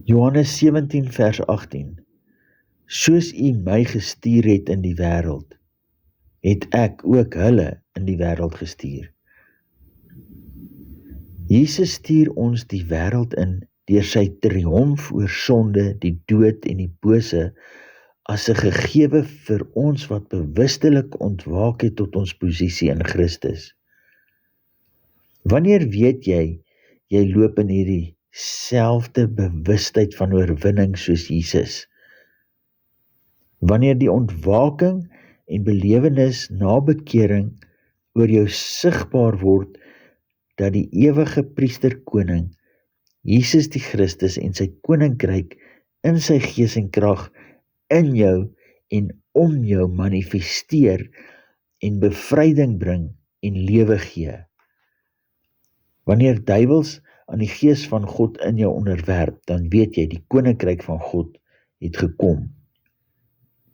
Johannes 17 vers 18. Soos U my gestuur het in die wêreld, het ek ook hulle in die wêreld gestuur. Jesus stuur ons die wêreld in deur sy triomf oor sonde, die dood en die bose as 'n gegewe vir ons wat bewustelik ontwaak het tot ons posisie in Christus. Wanneer weet jy loop in hierdie selfde bewustheid van oorwinning soos Jesus? Wanneer die ontwaking en belewenis na bekering oor jou sigbaar word dat die ewige priester koning, Jesus die Christus en sy koninkryk in sy gees en krag in jou en om jou manifesteer en bevryding bring en lewe gee. Wanneer duiwels aan die gees van God in jou onderwerp, dan weet jy die koninkryk van God het gekom.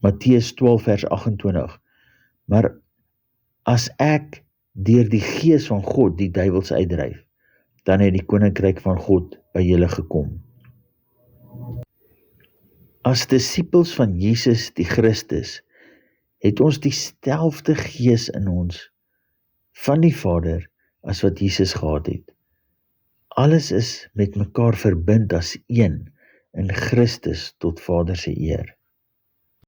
Matteus 12 vers 28. Maar as ek deur die gees van God die duiwels uitdryf, dan het die koninkryk van God by julle gekom. As disippels van Jesus die Christus, het ons dieselfde gees in ons van die Vader as wat Jesus gehad het. Alles is met mekaar verbind as een in Christus tot Vader se eer.